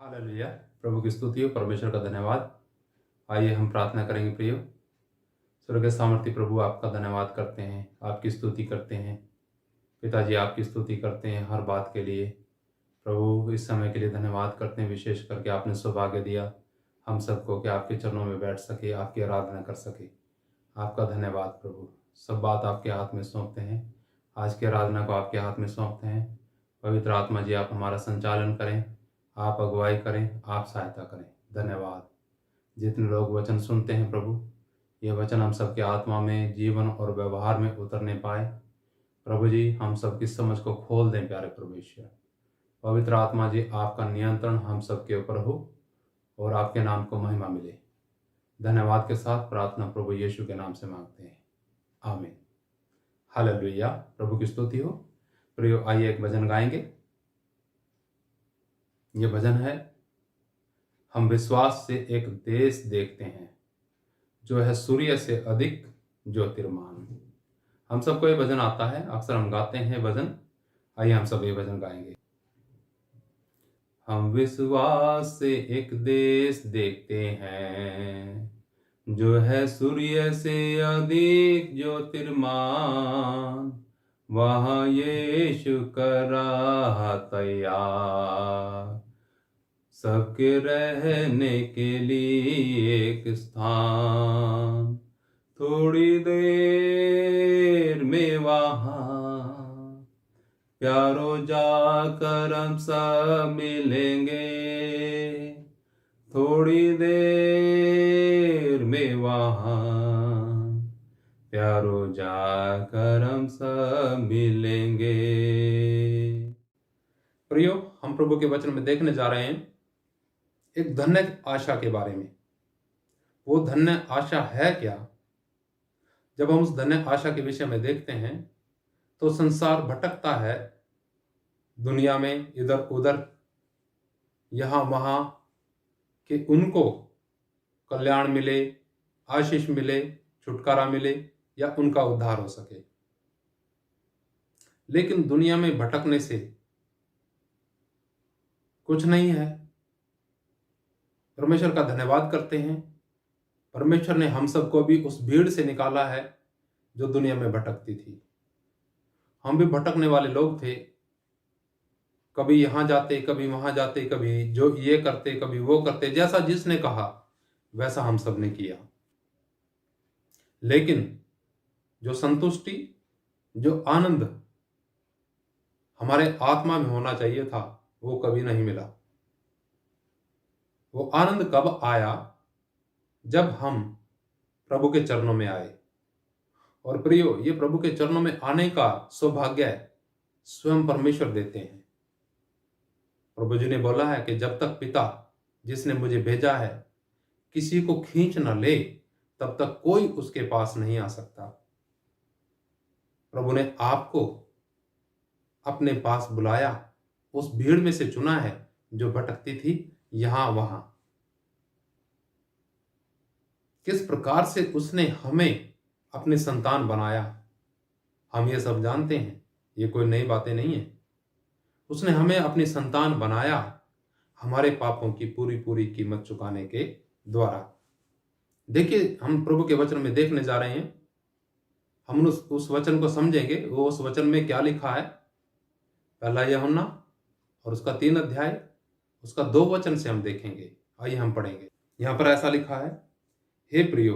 Hallelujah. प्रभु की स्तुति हो, परमेश्वर का धन्यवाद। आइए हम प्रार्थना करेंगे। प्रियो स्वर्गीय सामर्थी प्रभु, आपका धन्यवाद करते हैं, आपकी स्तुति करते हैं। पिताजी, आपकी स्तुति करते हैं हर बात के लिए। प्रभु, इस समय के लिए धन्यवाद करते हैं, विशेष करके आपने सौभाग्य दिया हम सबको कि आपके चरणों में बैठ सके, आपकी आराधना कर सके। आपका धन्यवाद प्रभु। सब बात आपके हाथ में सौंपते हैं, आज की आराधना को आपके हाथ में सौंपते हैं। पवित्र आत्मा जी, आप हमारा संचालन करें, आप अगुवाई करें, आप सहायता करें। धन्यवाद। जितने लोग वचन सुनते हैं प्रभु, ये वचन हम सबके आत्मा में, जीवन और व्यवहार में उतरने पाए। प्रभु जी, हम सबकी समझ को खोल दें प्यारे प्रभु ईश्वर। पवित्र आत्मा जी, आपका नियंत्रण हम सबके ऊपर हो और आपके नाम को महिमा मिले। धन्यवाद के साथ प्रार्थना प्रभु यीशु के नाम से मांगते हैं, आमीन। हालेलुया। प्रभु की स्तुति हो। प्रियो, आइए एक भजन गाएंगे। ये भजन है, हम विश्वास से एक देश देखते हैं जो है सूर्य से अधिक ज्योतिर्मान। हम सबको ये भजन आता है, अक्सर हम गाते हैं भजन। आइए हम सब ये भजन गाएंगे। हम विश्वास से एक देश देखते हैं जो है सूर्य से अधिक ज्योतिर्मान। वहाँ यीशु कर रहा तैयार सबके रहने के लिए एक स्थान। थोड़ी देर में वहाँ प्यारो जाकर हम सब मिलेंगे। थोड़ी देर में वहाँ प्यारो जाकर हम सब मिलेंगे। प्रियो, हम प्रभु के वचन में देखने जा रहे हैं एक धन्य आशा के बारे में। वो धन्य आशा है क्या? जब हम उस धन्य आशा के विषय में देखते हैं तो संसार भटकता है दुनिया में, इधर उधर, यहाँ वहाँ, कि उनको कल्याण मिले, आशीष मिले, छुटकारा मिले या उनका उद्धार हो सके। लेकिन दुनिया में भटकने से कुछ नहीं है। परमेश्वर का धन्यवाद करते हैं, परमेश्वर ने हम सबको भी उस भीड़ से निकाला है जो दुनिया में भटकती थी। हम भी भटकने वाले लोग थे, कभी यहाँ जाते, कभी वहां जाते, कभी जो ये करते, कभी वो करते। जैसा जिसने कहा वैसा हम सब ने किया। लेकिन जो संतुष्टि, जो आनंद हमारे आत्मा में होना चाहिए था, वो कभी नहीं मिला। वो आनंद कब आया? जब हम प्रभु के चरणों में आए। और प्रियो, ये प्रभु के चरणों में आने का सौभाग्य स्वयं परमेश्वर देते हैं। प्रभु जी ने बोला है कि जब तक पिता जिसने मुझे भेजा है किसी को खींच न ले, तब तक कोई उसके पास नहीं आ सकता। प्रभु ने आपको अपने पास बुलाया, उस भीड़ में से चुना है जो भटकती थी यहां वहां। किस प्रकार से उसने हमें अपने संतान बनाया, हम ये सब जानते हैं, ये कोई नई बातें नहीं है। उसने हमें अपनी संतान बनाया हमारे पापों की पूरी पूरी कीमत चुकाने के द्वारा। देखिए, हम प्रभु के वचन में देखने जा रहे हैं। हम उस वचन को समझेंगे। वो उस वचन में क्या लिखा है, पहला यूहन्ना और उसका 3 अध्याय, उसका 2 वचन से हम देखेंगे। आइए हम पढ़ेंगे। यहां पर ऐसा लिखा है, हे प्रियो,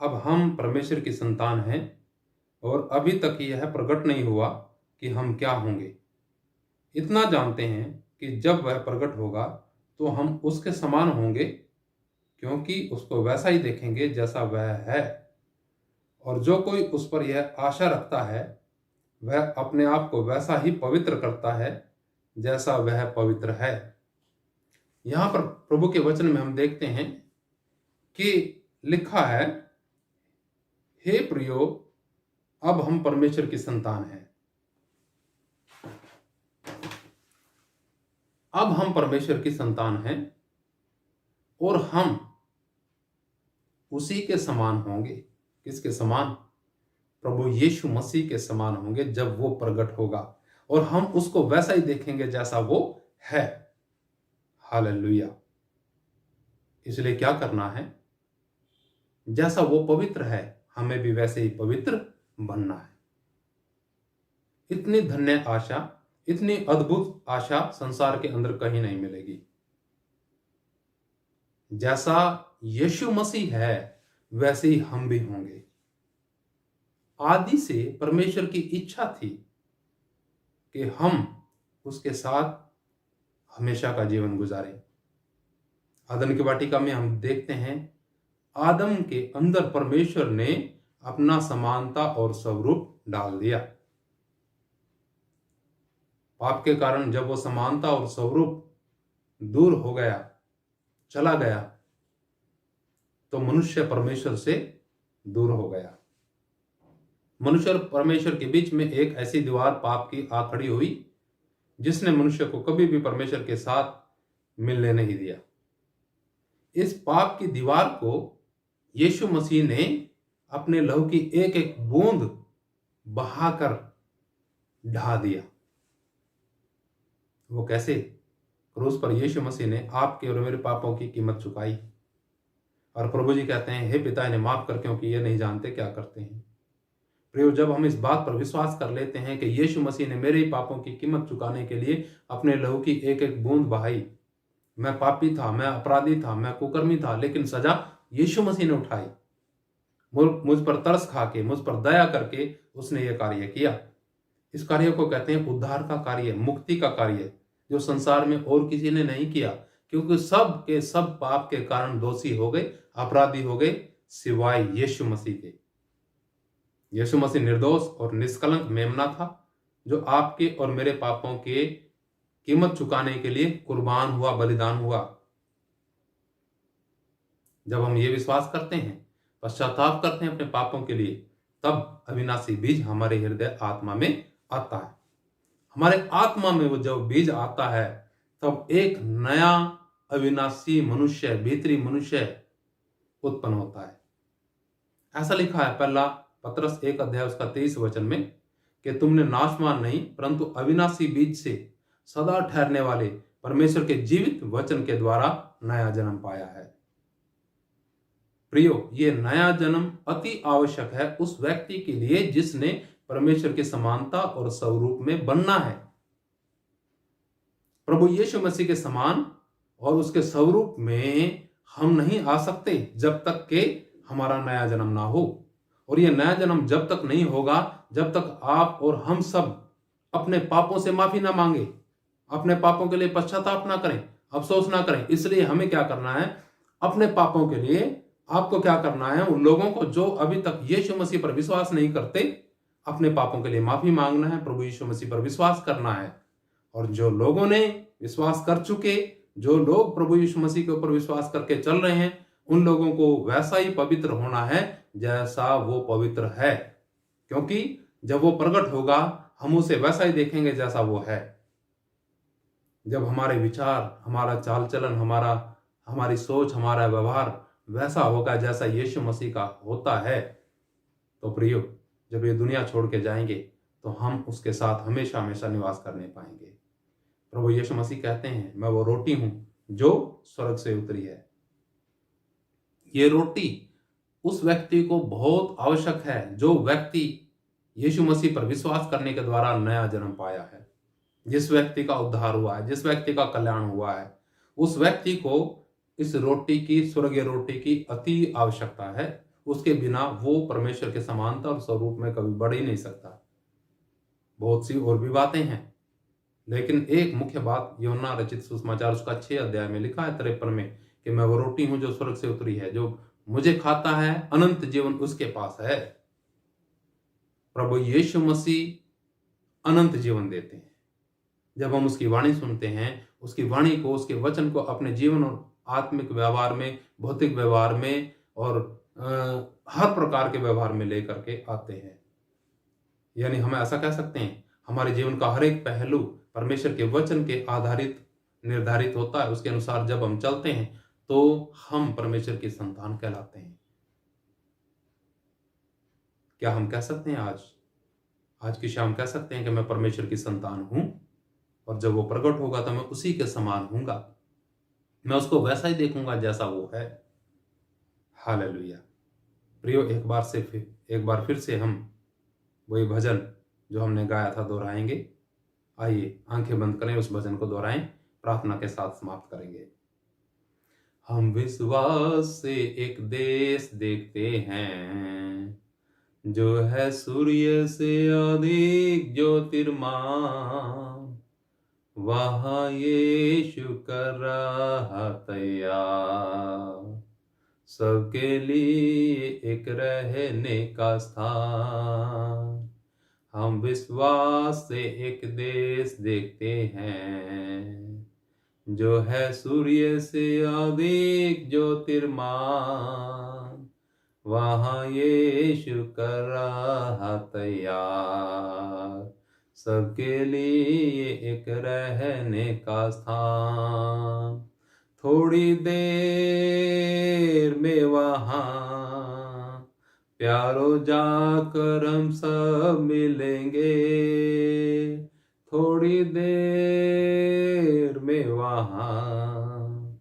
अब हम परमेश्वर की संतान हैं और अभी तक यह प्रकट नहीं हुआ कि हम क्या होंगे। इतना जानते हैं कि जब वह प्रकट होगा तो हम उसके समान होंगे, क्योंकि उसको वैसा ही देखेंगे जैसा वह है। और जो कोई उस पर यह आशा रखता है वह अपने आप को वैसा ही पवित्र करता है जैसा वह पवित्र है। यहां पर प्रभु के वचन में हम देखते हैं कि लिखा है, हे प्रियो, अब हम परमेश्वर की संतान हैं। अब हम परमेश्वर की संतान हैं और हम उसी के समान होंगे। किसके समान? प्रभु यीशु मसीह के समान होंगे जब वो प्रकट होगा, और हम उसको वैसा ही देखेंगे जैसा वो है। हालेलुया। इसलिए क्या करना है, जैसा वो पवित्र है हमें भी वैसे ही पवित्र बनना है। इतनी धन्य आशा, इतनी अद्भुत आशा संसार के अंदर कहीं नहीं मिलेगी। जैसा यीशु मसीह है वैसे ही हम भी होंगे। आदि से परमेश्वर की इच्छा थी कि हम उसके साथ हमेशा का जीवन गुजारें। आदम की वाटिका में हम देखते हैं, आदम के अंदर परमेश्वर ने अपना समानता और स्वरूप डाल दिया। पाप के कारण जब वो समानता और स्वरूप दूर हो गया, चला गया, तो मनुष्य परमेश्वर से दूर हो गया। मनुष्य और परमेश्वर के बीच में एक ऐसी दीवार पाप की आ खड़ी हुई जिसने मनुष्य को कभी भी परमेश्वर के साथ मिलने नहीं दिया। इस पाप की दीवार को यीशु मसीह ने अपने लहू की एक एक बूंद बहाकर ढा दिया। वो कैसे? क्रूस पर यीशु मसीह ने आपके और मेरे पापों की कीमत चुकाई। और प्रभु जी कहते हैं, हे पिता इन्हें माफ कर, क्योंकि ये नहीं जानते क्या करते हैं। प्रियो, जब हम इस बात पर विश्वास कर लेते हैं कि यीशु मसीह ने मेरे ही पापों की कीमत चुकाने के लिए अपने लहू की एक एक बूंद बहाई। मैं पापी था, मैं अपराधी था, मैं कुकर्मी था, लेकिन सजा यीशु मसीह ने उठाई। मुझ पर तरस खा के, मुझ पर दया करके उसने ये कार्य किया। इस कार्य को कहते हैं उद्धार का कार्य, मुक्ति का कार्य, जो संसार में और किसी ने नहीं किया, क्योंकि सब के सब पाप के कारण दोषी हो गए, अपराधी हो गए, सिवाय यीशु मसीह के। यीशु मसीह निर्दोष और निष्कलंक मेमना था, जो आपके और मेरे पापों के कीमत चुकाने के लिए कुर्बान हुआ, बलिदान हुआ। जब हम ये विश्वास करते हैं, पश्चाताप करते हैं अपने पापों के लिए, तब अविनाशी बीज हमारे हृदय आत्मा में आता है। हमारे आत्मा में वो जब बीज आता है, तब एक नया अविनाशी मनुष्य, भीतरी मनुष्य उत्पन्न होता है। ऐसा लिखा है पहला पत्रस 1 अध्याय उसका 23 वचन में, कि तुमने नाशवान नहीं परंतु अविनाशी बीज से सदा ठहरने वाले परमेश्वर के जीवित वचन के द्वारा नया जन्म पाया है। प्रियो, ये नया जन्म अति आवश्यक है उस व्यक्ति के लिए जिसने परमेश्वर की समानता और स्वरूप में बनना है। प्रभु यीशु मसीह के समान और उसके स्वरूप में हम नहीं आ सकते जब तक कि हमारा नया जन्म ना हो। और यह नया जन्म जब तक नहीं होगा जब तक आप और हम सब अपने पापों से माफी ना मांगे, अपने पापों के लिए पश्चाताप ना करें, अफसोस ना करें। इसलिए हमें क्या करना है? अपने पापों के लिए आपको क्या करना है? उन लोगों को जो अभी तक यीशु मसीह पर विश्वास नहीं करते, अपने पापों के लिए माफी मांगना है, प्रभु यीशु मसीह पर विश्वास करना है। और जो लोगों ने विश्वास कर चुके, जो लोग प्रभु यीशु मसीह के ऊपर विश्वास करके चल रहे हैं, उन लोगों को वैसा ही पवित्र होना है जैसा वो पवित्र है, क्योंकि जब वो प्रकट होगा हम उसे वैसा ही देखेंगे जैसा वो है। जब हमारे विचार, हमारा चाल चलन, हमारी सोच, हमारा व्यवहार वैसा होगा जैसा यीशु मसीह का होता है, तो प्रियो, जब ये दुनिया छोड़ के जाएंगे तो हम उसके साथ हमेशा हमेशा निवास करने पाएंगे। प्रभु यीशु मसीह कहते हैं, मैं वो रोटी हूं जो स्वर्ग से उतरी है। ये रोटी उस व्यक्ति को बहुत आवश्यक है जो व्यक्ति यीशु मसीह पर विश्वास करने के द्वारा नया जन्म पाया है, जिस व्यक्ति का उद्धार हुआ है, जिस व्यक्ति का कल्याण हुआ है, उस व्यक्ति को इस रोटी की, स्वर्गीय रोटी की अति आवश्यकता है। उसके बिना वो परमेश्वर के समानता और स्वरूप में कभी बढ़ ही नहीं सकता। बहुत सी और भी बातें हैं, लेकिन एक मुख्य बात यूहन्ना रचित सुसमाचार उसका 6 अध्याय में लिखा है 53 में, कि मैं वो रोटी हूं जो स्वर्ग से उतरी है, जो मुझे खाता है अनंत जीवन उसके पास है। प्रभु यीशु मसीह अनंत जीवन देते हैं। जब हम उसकी वाणी सुनते हैं, उसकी वाणी को, उसके वचन को अपने जीवन और आत्मिक व्यवहार में, भौतिक व्यवहार में और हर प्रकार के व्यवहार में लेकर के आते हैं, यानी हम ऐसा कह सकते हैं हमारे जीवन का हर एक पहलू परमेश्वर के वचन के आधारित निर्धारित होता है। उसके अनुसार जब हम चलते हैं तो हम परमेश्वर की संतान कहलाते हैं। क्या हम कह सकते हैं आज की शाम कह सकते हैं कि मैं परमेश्वर की संतान हूं, और जब वो प्रकट होगा तो मैं उसी के समान हूंगा। मैं उसको वैसा ही देखूंगा जैसा वो है। हालेलुया। प्रियो, एक बार फिर से हम वही भजन जो हमने गाया था दोहराएंगे। आइए आंखें बंद करें, उस भजन को दोहराएं, प्रार्थना के साथ समाप्त करेंगे। हम विश्वास से एक देश देखते हैं, जो है सूर्य से अधिक ज्योतिर्मान। वहाँ यीशु कर रहा तैयार सबके लिए एक रहने का स्थान। हम विश्वास से एक देश देखते हैं, जो है सूर्य से अधिक ज्योतिर्मान। वहाँ यीशु कर रहा तैयार सबके लिए एक रहने का स्थान। थोड़ी देर में वहाँ प्यारो जाकर हम सब मिलेंगे। थोड़ी देर में वहाँ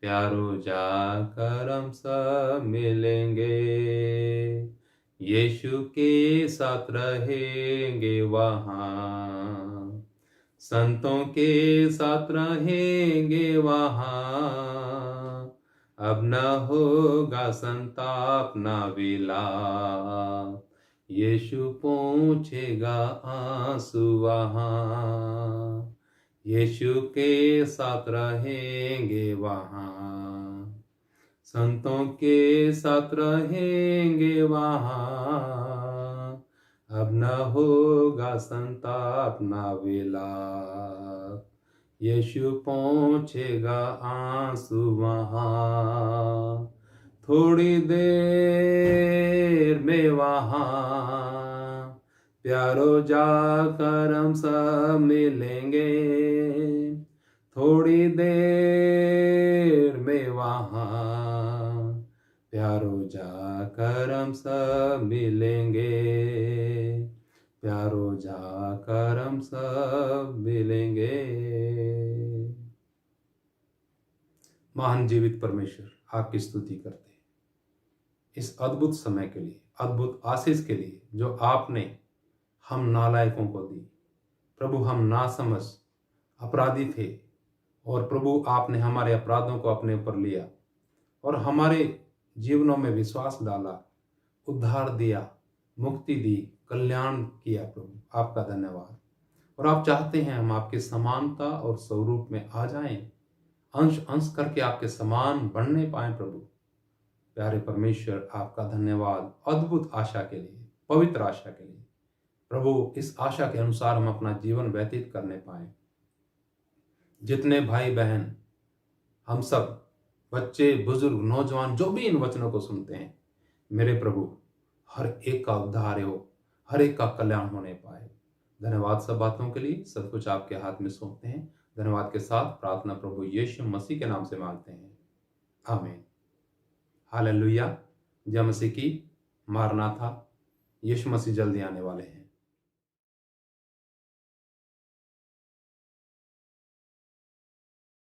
प्यारो जाकर हम सब मिलेंगे। यीशु के साथ रहेंगे वहाँ, संतों के साथ रहेंगे वहाँ। अब न होगा संताप न विलाप, यीशु पहुँचेगा आंसू वहाँ। यीशु के साथ रहेंगे वहाँ, संतों के साथ रहेंगे वहाँ। अब न होगा संताप न विलाप, यीशु पहुँचेगा आंसू वहाँ। थोड़ी देर में वहाँ प्यारो जाकर हम सब मिलेंगे। थोड़ी देर में वहाँ प्यारो जाकर हम सब मिलेंगे। प्यारो जाकर हम सब मिलेंगे। महान जीवित परमेश्वर, आपकी स्तुति करते हैं इस अद्भुत समय के लिए, अद्भुत आशीष के लिए जो आपने हम नालायकों को दी। प्रभु, हम नासमझ अपराधी थे और प्रभु आपने हमारे अपराधों को अपने ऊपर लिया और हमारे जीवनों में विश्वास डाला, उद्धार दिया, मुक्ति दी, कल्याण किया। प्रभु आपका धन्यवाद। और आप चाहते हैं हम आपके समानता और स्वरूप में आ जाएं, अंश अंश करके आपके समान बनने पाए। प्रभु प्यारे परमेश्वर, आपका धन्यवाद अद्भुत आशा के लिए, पवित्र आशा के लिए। प्रभु इस आशा के अनुसार हम अपना जीवन व्यतीत करने पाए। जितने भाई बहन, हम सब, बच्चे, बुजुर्ग, नौजवान, जो भी इन वचनों को सुनते हैं, मेरे प्रभु हर एक का उद्धार हो, हर एक का कल्याण होने पाए। धन्यवाद सब बातों के लिए। सब कुछ आपके हाथ में सौंपते हैं। धन्यवाद के साथ प्रार्थना प्रभु यीशु मसीह के नाम से मांगते हैं, आमीन। हालेलुया। जय मसीह की। मारनाथा। यीशु मसीह जल्दी आने वाले हैं।